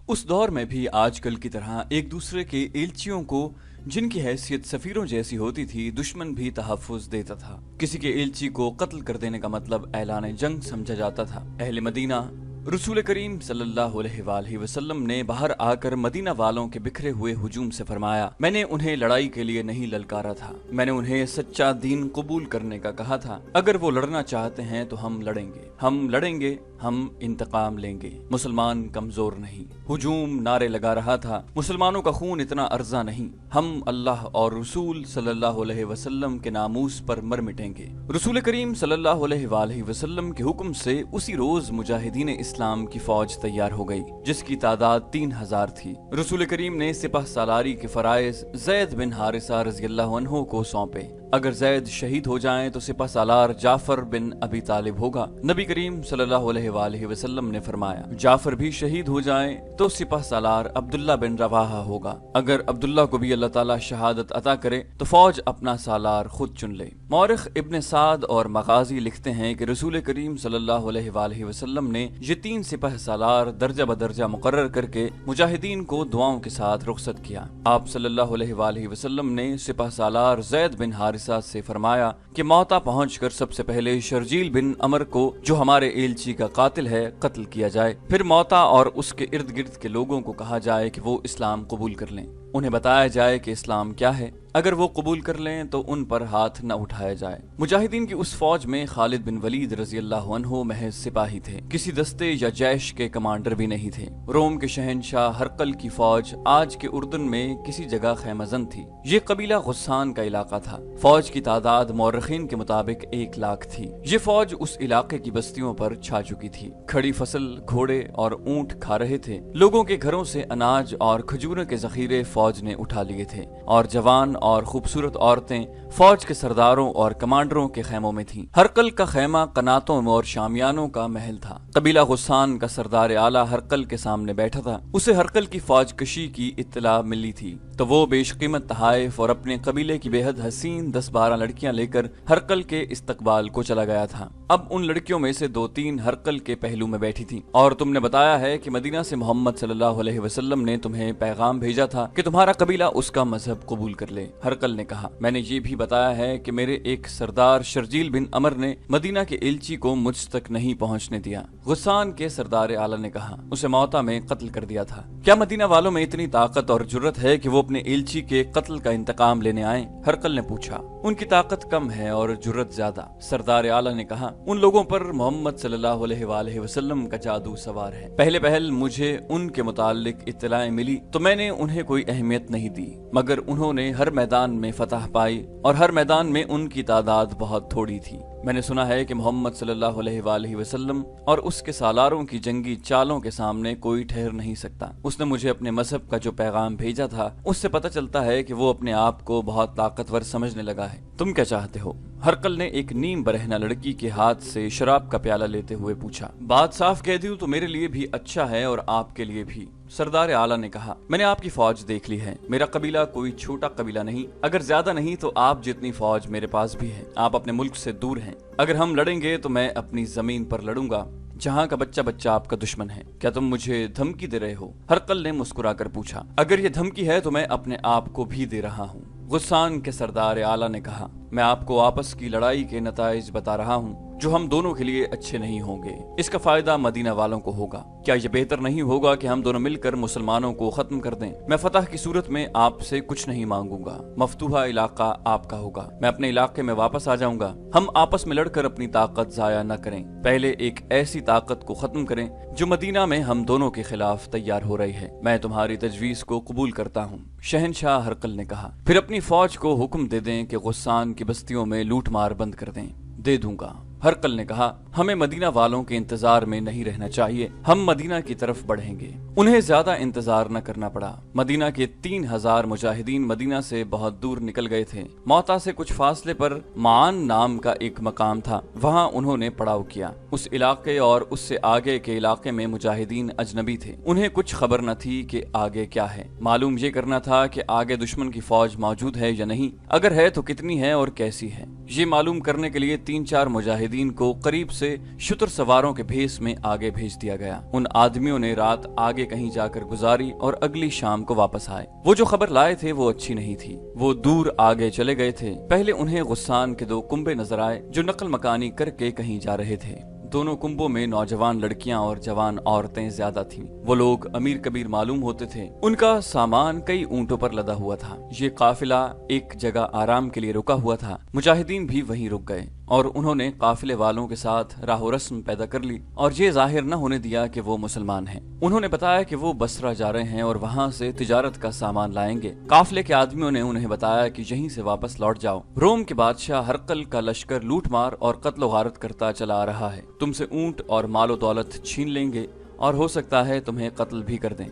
उस दौर में भी आजकल की तरह एक दूसरे के एलचियों को, जिनकी हैसियत सफीरों जैसी होती थी, दुश्मन भी तहफ्फुज देता था। किसी के एलची को कत्ल कर देने का मतलब ऐलान जंग समझा जाता था। अहले मदीना रसूल करीम सल्लल्लाहु अलैहि वसल्लम ने बाहर आकर मदीना वालों के बिखरे हुए हुजूम से फरमाया, मैंने उन्हें लड़ाई के लिए नहीं ललकारा था, मैंने उन्हें सच्चा दीन कबूल करने का कहा था। अगर वो लड़ना चाहते हैं तो हम लड़ेंगे, हम इंतकाम लेंगे। मुसलमान कमजोर नहीं। हुजूम नारे लगा रहा था, मुसलमानों का खून इतना अर्जा नहीं, हम अल्लाह और रसूल सल्लल्लाहु अलैहि वसल्लम के नामूस पर मर मिटेंगे। रसूल करीम सल्लल्लाहु अलैहि वसल्लम के हुक्म से उसी रोज मुजाहिदीन इस्लाम की फौज तैयार हो गई, जिसकी तादाद 3000 थी। रसूल करीम ने सिपह सालारी के फराइज ज़ैद बिन हारिसा रज़ियल्लाहु अन्हु को सौंपे। अगर ज़ैद शहीद हो जाएं तो सिपह सालार जाफर बिन अबी तालिब होगा। नबी करीम सल्लल्लाहु अलैहि वसल्लम ने फरमाया, जाफर भी शहीद हो जाएं तो सिपह सालार अब्दुल्ला बिन रवाहा होगा। अगर अब्दुल्ला को भी अल्लाह ताला शहादत अता करे तो फौज अपना सालार खुद चुन ले। मौरिख इब्न साद और मगाजी लिखते हैं कि रसूल करीम सल्लल्लाहु अलैहि वसल्लम ने ये 3 सिपह सालार दर्जा बदर्जा मुकर्रर करके मुजाहिदीन को दुआओं के साथ रुखसत किया। आप सल्लल्लाहु अलैहि वसल्लम ने सिपह सालार ज़ैद बिन हारिसा से फरमाया कि मौता पहुंचकर सबसे पहले शर्जील बिन अमर को, जो हमारे एलची का कातिल है, कत्ल किया जाए। फिर मौता और उसके इर्द गिर्द के लोगों को कहा जाए कि वो इस्लाम कबूल कर लें। उन्हें बताया जाए कि इस्लाम क्या है। अगर वो कबूल कर लें तो उन पर हाथ न उठाया जाए। मुजाहिदीन की उस फौज में खालिद बिन वलीद रज़ियल्लाहु अन्हु महज सिपाही थे, किसी दस्ते या जैश के कमांडर भी नहीं थे। रोम के शहनशाह हरकल की फौज आज के उर्दन में किसी जगह खैमजन थी। ये कबीला गुस्सान का इलाका था। फौज की तादाद मौरखीन के मुताबिक 1 लाख थी। ये फौज उस इलाके की बस्तियों पर छा चुकी थी। खड़ी फसल, घोड़े और ऊंट खा रहे थे। लोगों के घरों से अनाज और खजूरों के जखीरे फौज ने उठा लिए थे और जवान और खूबसूरत औरतें फौज के सरदारों और कमांडरों के खेमों में थीं। हरकल का खेमा कनातों और शामियानों का महल था। कबीला गुस्सान का सरदार आला हरकल के सामने बैठा था। उसे हरकल की फौज कशी की इत्तला मिली थी तो वो बेशकीमत तहाइफ और अपने कबीले की बेहद हसीन 10-12 लड़कियां लेकर हरकल के इस्तकबाल को चला गया था। अब उन लड़कियों में से 2-3 हरकल के पहलू में बैठी थी। और तुमने बताया है कि मदीना से मोहम्मद सल्लल्लाहु अलैहि वसल्लम ने तुम्हें पैगाम भेजा था कि तुम्हारा कबीला उसका मजहब कबूल कर ले। हरकल ने कहा, मैंने ये भी बताया है कि मेरे एक सरदार शर्जील बिन अमर ने मदीना के एलची को मुझ तक नहीं पहुंचने दिया। गुस्सान के सरदार आला ने कहा, उसे मौता में कत्ल कर दिया था। क्या मदीना वालों में इतनी ताकत और जुर्रत है कि वो अपने एलची के कत्ल का इंतकाम लेने आए? हरकल ने पूछा। उनकी ताकत कम है और जुर्रत ज्यादा। सरदार आला ने कहा, उन लोगों पर मोहम्मद सल्लल्लाहु अलैहि वसल्लम का जादू सवार है। पहले पहल मुझे उनके मुतालिक इत्तलाएं मिली तो मैंने उन्हें कोई अहमियत नहीं दी, मगर उन्होंने हर मैदान में फतह पाई और हर मैदान में उनकी तादाद बहुत थोड़ी थी। मैंने सुना है कि मोहम्मद सल्लल्लाहु अलैहि वसल्लम और उसके सालारों की जंगी चालों के सामने कोई ठहर नहीं सकता। उसने मुझे अपने मजहब का जो पैगाम भेजा था उससे पता चलता है कि वो अपने आप को बहुत ताकतवर समझने लगा है। तुम क्या चाहते हो? हरकल ने एक नीम बरहना लड़की के हाथ से शराब का प्याला लेते हुए पूछा। बात साफ कह दूं तो मेरे लिए भी अच्छा है और आपके लिए भी। सरदार आला ने कहा, मैंने आपकी फौज देख ली है। मेरा कबीला कोई छोटा कबीला नहीं, अगर ज्यादा नहीं तो आप जितनी फौज मेरे पास भी है। आप अपने मुल्क से दूर हैं। अगर हम लड़ेंगे तो मैं अपनी जमीन पर लड़ूंगा जहाँ का बच्चा बच्चा आपका दुश्मन है। क्या तुम मुझे धमकी दे रहे हो? हरकल ने मुस्कुराकर पूछा। अगर ये धमकी है तो मैं अपने आप को भी दे रहा हूँ। गुस्सान के सरदार आला ने कहा, मैं आपको आपस की लड़ाई के नताइज बता रहा हूँ जो हम दोनों के लिए अच्छे नहीं होंगे। इसका फायदा मदीना वालों को होगा। क्या ये बेहतर नहीं होगा कि हम दोनों मिलकर मुसलमानों को खत्म कर दें? मैं फतह की सूरत में आपसे कुछ नहीं मांगूंगा। मफतूहा इलाका आपका होगा। मैं अपने इलाके में वापस आ जाऊंगा। हम आपस में लड़कर अपनी ताकत जाया न करें। पहले एक ऐसी ताकत को खत्म करें जो मदीना में हम दोनों के खिलाफ तैयार हो रही है। मैं तुम्हारी तजवीज को कबूल करता हूँ। शहनशाह हरकल ने कहा, फिर अपनी फौज को हुक्म दे दें कि गुस्सान की बस्तियों में लूट मार बंद कर दें। दे दूंगा। हरकल ने कहा, हमें मदीना वालों के इंतजार में नहीं रहना चाहिए। हम मदीना की तरफ बढ़ेंगे। उन्हें ज्यादा इंतजार न करना पड़ा। मदीना के 3000 मुजाहिदीन मदीना से बहुत दूर निकल गए थे। मौता से कुछ फासले पर मान नाम का एक मकाम था। वहां उन्होंने पड़ाव किया। उस इलाके और उससे आगे के इलाके में मुजाहिदीन अजनबी थे। उन्हें कुछ खबर न थी कि आगे क्या है। मालूम ये करना था कि आगे दुश्मन की फौज मौजूद है या नहीं, अगर है तो कितनी है और कैसी है। ये मालूम करने के लिए 3-4 मुजाहिदीन को करीब से शुतर सवारों के भेस में आगे भेज दिया गया। उन आदमियों ने रात आगे कहीं जाकर गुजारी और अगली शाम को वापस आए। वो जो खबर लाए थे वो अच्छी नहीं थी। वो दूर आगे चले गए थे। पहले उन्हें गुस्सान के 2 कुंबे नजर आए जो नकल मकानी करके कहीं जा रहे थे। दोनों कुंभों में नौजवान लड़कियां और जवान औरतें ज्यादा थीं। वो लोग अमीर कबीर मालूम होते थे। उनका सामान कई ऊंटों पर लदा हुआ था। ये काफिला एक जगह आराम के लिए रुका हुआ था। मुजाहिदीन भी वहीं रुक गए और उन्होंने काफिले वालों के साथ राहो रस्म पैदा कर ली और ये जाहिर न होने दिया कि वो मुसलमान हैं। उन्होंने बताया कि वो बसरा जा रहे हैं और वहाँ से तिजारत का सामान लाएंगे। काफिले के आदमियों ने उन्हें बताया कि यहीं से वापस लौट जाओ। रोम के बादशाह हरकल का लश्कर लूटमार और कत्ल गारत करता चला आ रहा है। तुमसे ऊंट और मालो दौलत छीन लेंगे और हो सकता है तुम्हें कत्ल भी कर दें।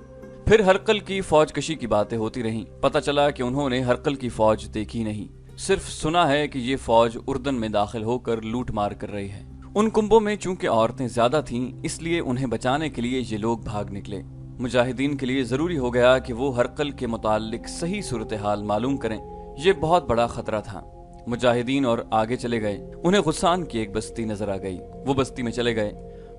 फिर हरकल की फौज कशी की बातें होती रहीं। पता चला कि उन्होंने हरकल की फौज देखी नहीं, सिर्फ सुना है कि ये फौज उर्दन में दाखिल होकर लूट मार कर रही है। उन कुंभों में चूंकि औरतें ज्यादा थीं, इसलिए उन्हें बचाने के लिए ये लोग भाग निकले। मुजाहिदीन के लिए जरूरी हो गया कि वो हरकल के मुतालिक सही सूरत हाल मालूम करें। ये बहुत बड़ा खतरा था। मुजाहिदीन और आगे चले गए। उन्हें गुस्सान की एक बस्ती नजर आ गई। वो बस्ती में चले गए।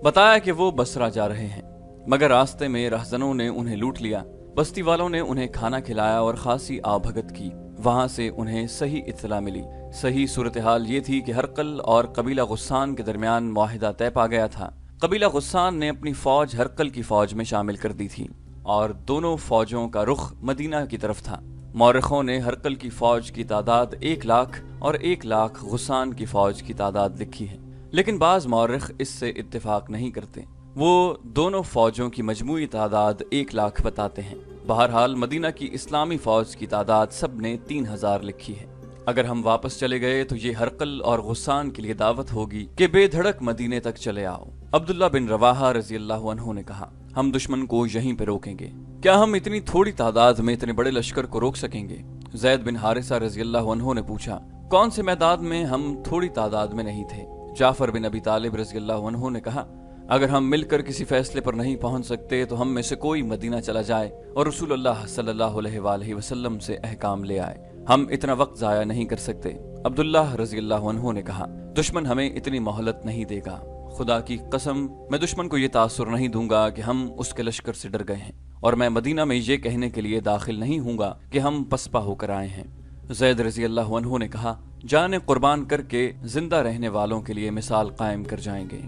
बताया कि वो बसरा जा रहे हैं, मगर रास्ते में रहजनों ने उन्हें लूट लिया। बस्ती वालों ने उन्हें खाना खिलाया और खासी आवभगत की। वहां से उन्हें सही इत्तला मिली। सही सूरत हाल ये थी कि हरकल और कबीला गुस्सान के दरमियान मुआहिदा तय पा गया था। कबीला गुस्सान ने अपनी फौज हरकल की फौज में शामिल कर दी थी और दोनों फौजों का रुख मदीना की तरफ था। मौरखों ने हरकल की फौज की तादाद 1 लाख और 1 लाख गुस्सान की फौज की तादाद लिखी है, लेकिन बाज मौरख इससे इत्तेफाक नहीं करते। वो दोनों फौजों की मजमूई तादाद 1 लाख बताते हैं। बहरहाल मदीना की इस्लामी फौज की तादाद सब ने 3000 लिखी है। अगर हम वापस चले गए तो ये हरकल और गुस्सान के लिए दावत होगी कि बेधड़क मदीने तक चले आओ। अब्दुल्ला बिन रवाहा रजी अल्लाह अन्हु ने कहा, हम दुश्मन को यहीं पे रोकेंगे। क्या हम इतनी थोड़ी तादाद में इतने बड़े लश्कर को रोक सकेंगे? जैद बिन हारिसा रजी अल्लाह अन्हु ने पूछा, कौन से मैदान में हम थोड़ी तादाद में नहीं थे? जाफर बिन अबी तालिब रजी अल्लाह अन्हु ने कहा, अगर हम मिलकर किसी फैसले पर नहीं पहुंच सकते तो हम में से कोई मदीना चला जाए और रसूलुल्लाह सल्लल्लाहु अलैहि वसल्लम से अहकाम ले आए। हम इतना वक्त जाया नहीं कर सकते। अब्दुल्ला रजी अल्लाह अन्हु ने कहा, दुश्मन हमें इतनी मोहलत नहीं देगा। खुदा की कसम, मैं दुश्मन को ये तासुर नहीं दूंगा कि हम उसके लश्कर से डर गए हैं, और मैं मदीना में ये कहने के लिए दाखिल नहीं हूँगा कि हम पसपा होकर आए हैं। जैद रजी अल्लाह अन्हु ने कहा, जाने कुर्बान करके जिंदा रहने वालों के लिए मिसाल कायम कर जाएंगे।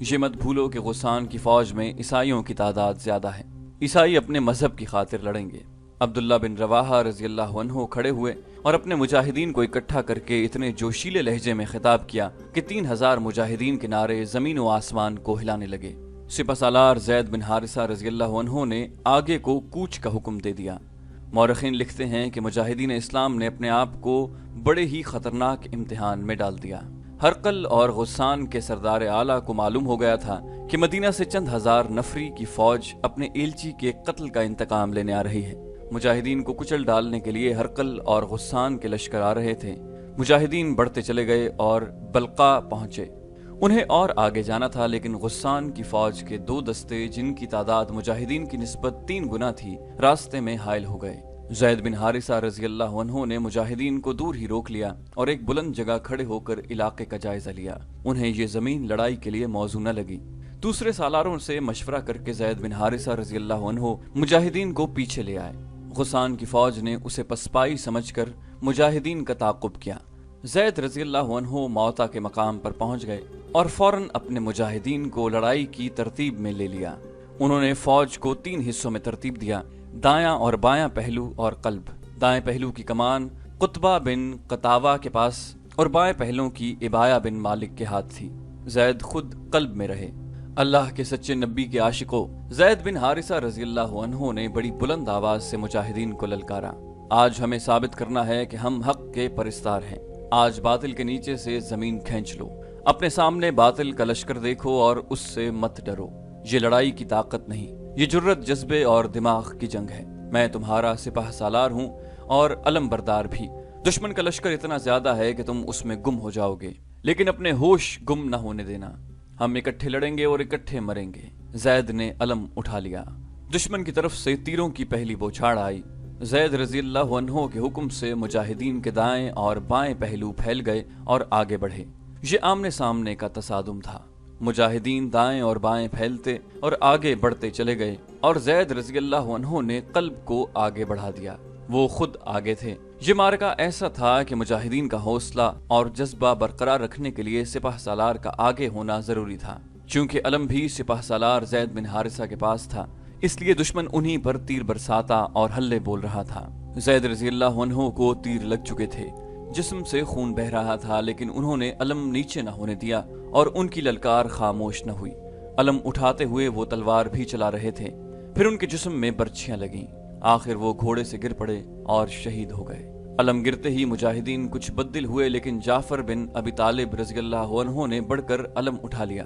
ये मत भूलो कि गुस्सान की फौज में ईसाइयों की तादाद ज्यादा है। ईसाई अपने मजहब की खातिर लड़ेंगे। अब्दुल्ला बिन रवाहा रजी अल्लाह अन्हु खड़े हुए और अपने मुजाहिदीन को इकट्ठा करके इतने जोशीले लहजे में खिताब किया कि 3000 मुजाहिदीन के नारे जमीन व आसमान को हिलाने लगे। सिपहसालार जैद बिन हारिसा रजी अल्लाह अन्हु ने आगे को कूच का हुक्म दे दिया। मौरखीन लिखते हैं कि मुजाहिदीन इस्लाम ने अपने आप को बड़े ही खतरनाक इम्तिहान में डाल दिया। हरकल और गुस्सान के सरदार आला को मालूम हो गया था कि मदीना से चंद हजार नफरी की फौज अपने एलची के कत्ल का इंतकाम लेने आ रही है। मुजाहिदीन को कुचल डालने के लिए हरकल और गुस्सान के लश्कर आ रहे थे। मुजाहिदीन बढ़ते चले गए और बल्का पहुंचे। उन्हें और आगे जाना था, लेकिन गुस्सान की फौज के 2 दस्ते, जिनकी तादाद मुजाहिदीन की निस्बत 3 गुना थी, रास्ते में हायल हो गए। जैद बिन हारिसा रजी अल्लाह अन्हु ने मुजाहिदीन को दूर ही रोक लिया और एक बुलंद जगह खड़े होकर इलाके का जायजा लिया। उन्हें ये जमीन लड़ाई के लिए मौजू न लगी। दूसरे सालारों से मशवरा करके जैद बिन हारिसा रजी अल्लाह अन्हु मुजाहिदीन को पीछे ले आए। गुस्सान की फौज ने उसे पसपाई समझकर मुजाहिदीन का ताक़ुब किया। जैद रजी अल्लाह अन्हु मौता के मकाम पर पहुंच गए और फौरन अपने मुजाहिदीन को लड़ाई की तरतीब में ले लिया। उन्होंने फौज को 3 हिस्सों में तरतीब दिया, दायां और बायां पहलू और कल्ब। दाएं पहलू की कमान कुतबा बिन कतावा के पास और बाएं पहलू की इबाया बिन मालिक के हाथ थी। जैद खुद कल्ब में रहे। अल्लाह के सच्चे नबी के आशिकों, जैद बिन हारिसा रजी अल्लाह अन्हु ने बड़ी बुलंद आवाज से मुजाहिदीन को ललकारा, आज हमें साबित करना है कि हम हक के परिस्तार हैं। आज बातिल के नीचे से जमीन खींच लो। अपने सामने बातिल का लश्कर देखो और उससे मत डरो। ये लड़ाई की ताकत नहीं, ये जुर्रत, जज्बे और दिमाग की जंग है। मैं तुम्हारा सिपाह सालार हूँ और अलम बरदार भी। दुश्मन का लश्कर इतना ज्यादा है कि तुम उसमें गुम हो जाओगे, लेकिन अपने होश गुम न होने देना। हम इकट्ठे लड़ेंगे और इकट्ठे मरेंगे। जैद ने अलम उठा लिया। दुश्मन की तरफ से तीरों की पहली बौछार आई। जैद रजी अल्लाह अन्हु के हुक्म से मुजाहिदीन के दाएं और बाएं पहलू फैल गए और आगे बढ़े। ये आमने सामने का तसादुम था। मुजाहिदीन दाएं और बाएं फैलते और आगे बढ़ते चले गए और ज़ैद रज़ी अल्लाह अन्हु ने कल्ब को आगे बढ़ा दिया। वो खुद आगे थे। ये मार्का ऐसा था कि मुजाहिदीन का हौसला और जज्बा बरकरार रखने के लिए सिपाह सालार का आगे होना जरूरी था। चूंकि अलम भी सिपाह सालार ज़ैद बिन हारिसा के पास था, इसलिए दुश्मन उन्हीं पर तीर बरसाता और हल्ले बोल रहा था। ज़ैद रज़ी अल्लाह अन्हु को तीर लग चुके थे, जिस्म से खून बह रहा था, लेकिन उन्होंने अलम नीचे न होने दिया और उनकी ललकार खामोश न हुई। अलम उठाते हुए वो तलवार भी चला रहे थे। फिर उनके जिस्म में बर्छियां लगीं। आखिर वो घोड़े से गिर पड़े और शहीद हो गए। अलम गिरते ही मुजाहिदीन कुछ बददिल हुए, लेकिन जाफर बिन अबी तालिब रज़ी अल्लाह अन्हु ने बढ़कर अलम उठा लिया।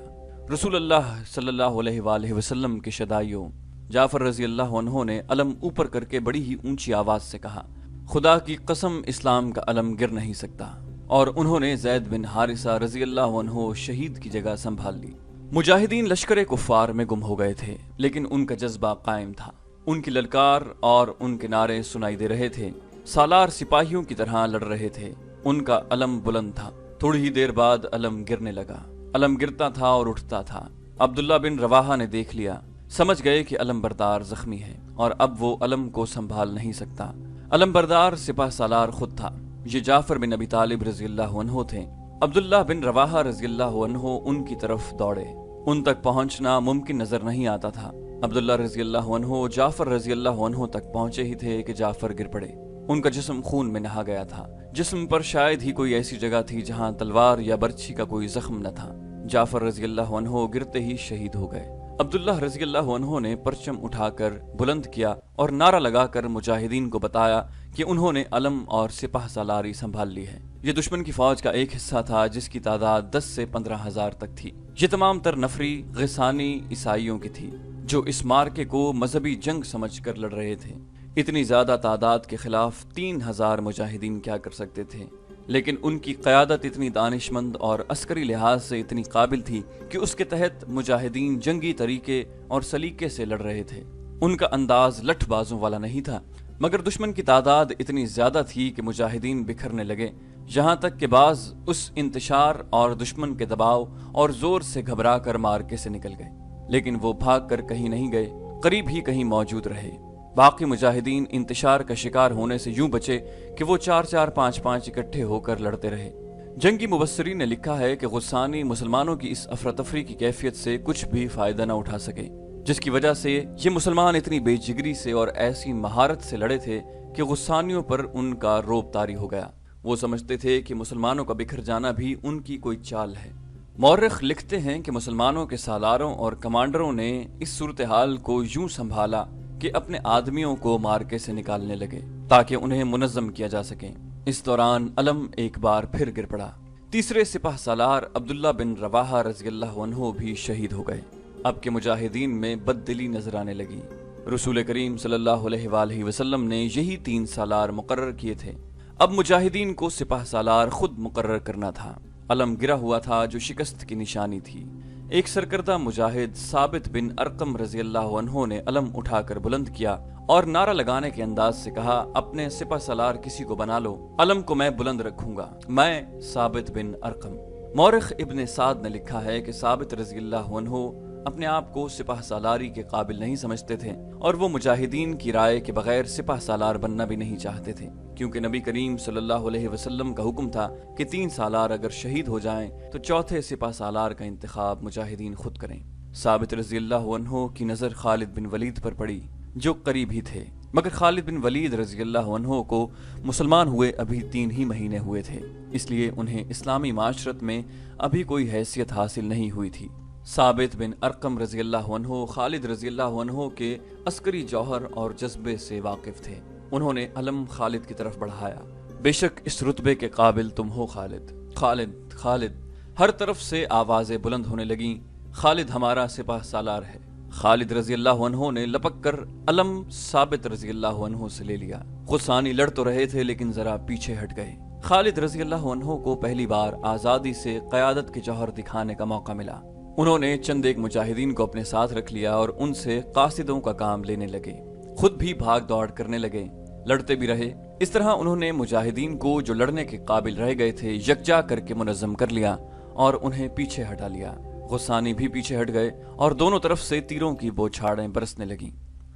रसूल अल्लाह सल्लल्लाहु अलैहि वसल्लम के शदाइयों जाफर रज़ी अल्लाह अन्हु ने अलम ऊपर करके बड़ी ही ऊंची आवाज से कहा, खुदा की कसम इस्लाम का अलम गिर नहीं सकता। और उन्होंने ज़ैद बिन हारिसा रज़ी अल्लाह अन्हु शहीद की जगह संभाल ली। मुजाहिदीन लश्कर कुफार में गुम हो गए थे, लेकिन उनका जज्बा कायम था। उनकी ललकार और उनके नारे सुनाई दे रहे थे। सालार सिपाहियों की तरह लड़ रहे थे। उनका अलम बुलंद था। थोड़ी ही देर बाद अलम गिरने लगा। अलम गिरता था और उठता था। अब्दुल्ला बिन रवाहा ने देख लिया, समझ गए कि अलम बरदार जख्मी है और अब वो अलम को संभाल नहीं सकता। अलम बरदार सिपाह सालार खुद था। ये जाफर बिन अबी तालिब रज़ी अल्लाह अन्हु थे। अब्दुल्ला बिन रवाहा रज़ी अल्लाह अन्हु उनकी तरफ दौड़े। उन तक पहुंचना मुमकिन नजर नहीं आता था। अब्दुल्ला रज़ी अल्लाह अन्हु जाफर रज़ी अल्लाह अन्हु तक पहुंचे ही थे कि जाफर गिर पड़े। उनका जिस्म खून में नहा गया था। जिस्म पर शायद ही कोई ऐसी जगह थी जहां तलवार या बर्छी का कोई जख्म न था। जाफर रज़ी अल्लाह अन्हु गिरते ही शहीद हो गए। अब्दुल्ला रज़ी अल्लाह अन्हु ने परचम उठाकर बुलंद किया और नारा लगाकर मुजाहिदीन को बताया कि उन्होंने अलम और सिपाह सालारी संभाल ली है। ये दुश्मन की फौज का एक हिस्सा था जिसकी तादाद 10 से 15,000 तक थी। ये तमाम तर नफरी गिसानी ईसाइयों की थी, जो इस मार्के को मजहबी जंग समझकर लड़ रहे थे। इतनी ज्यादा तादाद के खिलाफ 3,000 मुजाहिदीन क्या कर सकते थे, लेकिन उनकी क़यादत इतनी दानिशमंद और अस्करी लिहाज से इतनी काबिल थी कि उसके तहत मुजाहिदीन जंगी तरीके और सलीके से लड़ रहे थे। उनका अंदाज लठबाजों वाला नहीं था, मगर दुश्मन की तादाद इतनी ज्यादा थी कि मुजाहिदीन बिखरने लगे, यहाँ तक कि बाज उस इंतशार और दुश्मन के दबाव और जोर से घबरा कर मार्के से निकल गए। लेकिन वो भाग कर कहीं नहीं गए, करीब ही कहीं मौजूद रहे। बाकी मुजाहिदीन इंतशार का शिकार होने से यूं बचे कि वो 4-4, 5-5 इकट्ठे होकर लड़ते रहे। जंगी मुबस्सिरीन ने लिखा है कि गुस्सानी मुसलमानों की इस अफरा तफरी की कैफियत से कुछ भी फायदा न उठा सके, जिसकी वजह से ये मुसलमान इतनी बेजिगरी से और ऐसी महारत से लड़े थे कि गुस्सानियों पर उनका रोब तारी हो गया। वो समझते थे कि मुसलमानों का बिखर जाना भी उनकी कोई चाल है। मौरख लिखते हैं कि मुसलमानों के सालारों और कमांडरों ने इस सूरत हाल को यूं संभाला कि अपने आदमियों को मार्के से निकालने लगे ताकि उन्हें मुनज़्ज़म किया जा सके। इस दौरान अलम एक बार फिर गिर पड़ा। तीसरे सिपाह सालार अब्दुल्ला बिन रवाहा रज़ी अल्लाह अन्हु भी शहीद हो गए। अब के मुजाहिदीन में बददिली नजर आने लगी। रसूल करीम सल्लल्लाहु अलैहि वसल्लम ने यही 3 सालार मुकर्रर किए थे। अब मुजाहिदीन को सिपाह सालार खुद मुकर्रर करना था। अलम गिरा हुआ था जो शिकस्त की निशानी थी। एक सरकर्दा मुजाहिद साबित बिन अरकम रज़ी अल्लाह अन्हु ने अलम उठाकर बुलंद किया और नारा लगाने के अंदाज से कहा, अपने सिपा सलार किसी को बना लो, अलम को मैं बुलंद रखूंगा, मैं साबित बिन अरकम। मौरिख इब्न साद ने लिखा है कि साबित रज़ी अल्लाह अन्हु अपने आप को सिपाह सालारी के काबिल नहीं समझते थे और वो मुजाहिदीन की राय के बगैर सिपाह सालार बनना भी नहीं चाहते थे, क्योंकि नबी करीम सल्लल्लाहु अलैहि वसल्लम का हुक्म था कि 3 सालार अगर शहीद हो जाएं तो चौथे सिपाह सालार का इंतखाब मुजाहिदीन खुद करें। साबित रज़ी अल्लाह अन्हु की नज़र खालिद बिन वलीद पर पड़ी, जो करीब ही थे, मगर खालिद बिन वलीद रज़ी अल्लाह अन्हु को मुसलमान हुए अभी 3 ही महीने हुए थे, इसलिए उन्हें इस्लामी माशरत में अभी कोई हैसियत हासिल नहीं हुई थी। साबित बिन अरकम रज़ी अल्लाह अन्हु खालिद रज़ी अल्लाह अन्हु के अस्करी जौहर और जज्बे से वाकिफ थे। उन्होंने अलम खालिद की तरफ बढ़ाया, बेशक इस रुतबे के काबिल तुम हो खालिद, खालिद, खालिद। हर तरफ से आवाजें बुलंद होने लगीं, खालिद हमारा सिपाह सालार है। खालिद रज़ी अल्लाह अन्हु ने लपक कर अलम साबित रज़ी अल्लाह अन्हु से ले लिया। गुस्सानी लड़ तो रहे थे लेकिन जरा पीछे हट गए। खालिद रज़ी अल्लाह अन्हु को पहली बार आजादी से क़यादत के जौहर दिखाने का मौका मिला। उन्होंने चंद एक मुजाहिदीन को अपने साथ रख लिया और उनसे कासिदों का काम लेने लगे। खुद भी भाग दौड़ करने लगे, लड़ते भी रहे। इस तरह उन्होंने मुजाहिदीन को जो लड़ने के काबिल रह गए थे यकजा करके मुनज़्ज़म कर लिया और उन्हें पीछे हटा लिया। गुस्सानी भी पीछे हट गए और दोनों तरफ से तीरों की बौछारें बरसने लगीं।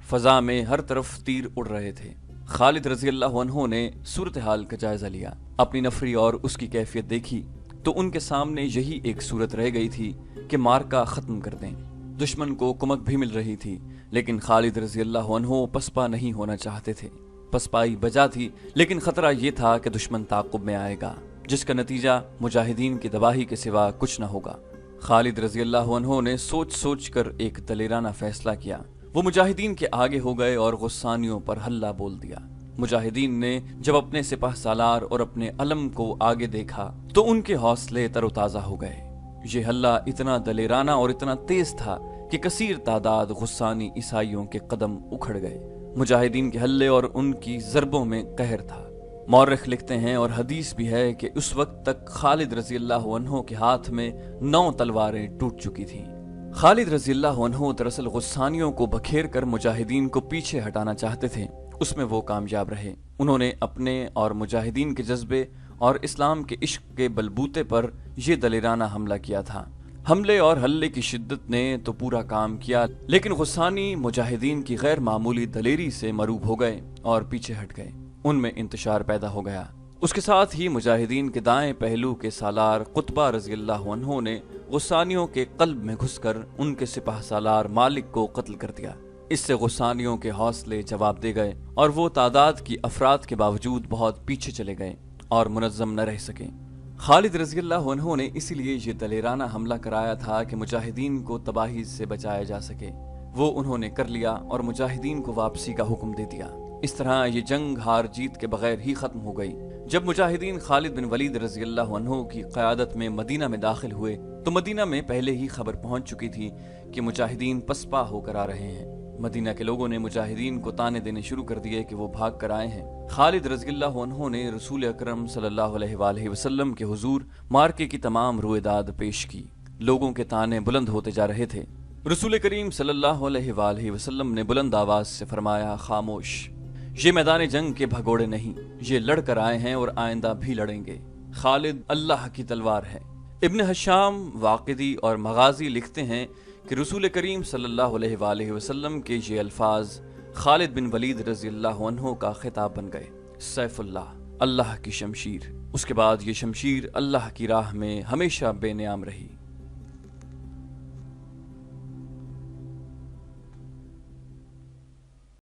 फजा में हर तरफ तीर उड़ रहे थे। खालिद रजी अल्लाह अन्हु ने सूरत हाल का जायजा लिया, अपनी नफरी और उसकी कैफियत देखी तो उनके सामने यही एक सूरत रह गई थी कि मार्का खत्म कर दें। दुश्मन को कुमक भी मिल रही थी, लेकिन खालिद रजी अल्लाह अन्हु पसपा नहीं होना चाहते थे। पसपाई बजा थी, लेकिन खतरा ये था कि दुश्मन ताक़ुब में आएगा, जिसका नतीजा मुजाहिदीन की तबाही के सिवा कुछ न होगा। खालिद रजी अल्लाह अन्हु ने सोच सोच कर एक दलेराना फैसला किया। वो मुजाहिदीन के आगे हो गए और गुस्सानियों पर हल्ला बोल दिया। मुजाहिदीन ने जब अपने सिपाह सालार और अपने अलम को आगे देखा तो उनके हौसले तरोताजा हो गए। ये हल्ला इतना दलेराना और इतना तेज था कि कसीर तादाद गुस्सानी ईसाइयों के कदम उखड़ गए। मुजाहिदीन के हल्ले और उनकी ज़रबों में कहर था। मौरख लिखते हैं और हदीस भी है कि उस वक्त तक खालिद रजी अल्लाह अन्हु के हाथ में 9 तलवारें टूट चुकी थीं। खालिद रजी अल्लाह अन्हु दरअसल गुस्सानियों को बखेर कर मुजाहिदीन को पीछे हटाना चाहते थे। उसमें वो कामयाब रहे। उन्होंने अपने और मुजाहिदीन के जज्बे और इस्लाम के इश्क के बलबूते पर यह दलेराना हमला किया था। हमले और हल्ले की शिद्दत ने तो पूरा काम किया, लेकिन गुस्सानी मुजाहिदीन की गैर मामूली दलेरी से मरूब हो गए और पीछे हट गए। उनमें इंतशार पैदा हो गया। उसके साथ ही मुजाहिदीन के दाएं पहलू के सालार कुतबा रजी अल्लाह अन्हु ने गुस्सानियों के कल्ब में घुसकर उनके सिपाह सालार मालिक को कत्ल कर दिया। इससे गुस्सानियों के हौसले जवाब दे गए और वो तादाद की अफराद के बावजूद बहुत पीछे चले गए और मुनज़्ज़म न रह सके। खालिद रजी अल्लाह अन्हु ने इसीलिए ये दलेराना हमला कराया था कि मुजाहिदीन को तबाही से बचाया जा सके। वो उन्होंने कर लिया और मुजाहिदीन को वापसी का हुक्म दे दिया। इस तरह ये जंग हार जीत के बगैर ही खत्म हो गई। जब मुजाहिदीन खालिद बिन वलीद रजी अल्लाह अन्हु की क़यादत में मदीना में दाखिल हुए तो मदीना में पहले ही खबर पहुंच चुकी थी कि मुजाहिदीन पसपा होकर आ रहे हैं। मदीना के लोगों ने मुजाहिदीन को ताने देने शुरू कर दिए कि वो भाग कर आए हैं। खालिद रज़ी अल्लाह अन्हु ने रसूल अकरम सल्लल्लाहु अलैहि वसल्लम के हुजूर मार्के की तमाम रुएदाद पेश की। लोगों के ताने बुलंद होते जा रहे थे। रसूल करीम सल्लल्लाहु अलैहि वसल्लम ने बुलंद आवाज से फरमाया, खामोश, ये मैदान जंग के भगोड़े नहीं, ये लड़कर आए हैं और आइंदा भी लड़ेंगे। खालिद अल्लाह की तलवार है। इब्न हशाम, वाक़िदी और मगाजी लिखते हैं कि रसूल करीम सल्लल्लाहु अलैहि वसल्लम के ये अल्फाज खालिद बिन वलीद रज़ी अल्लाह अन्हु का खिताब बन गए। सैफुल्लाह, अल्लाह की शमशीर। उसके बाद ये शमशीर अल्लाह की राह में हमेशा बेनियाम रही।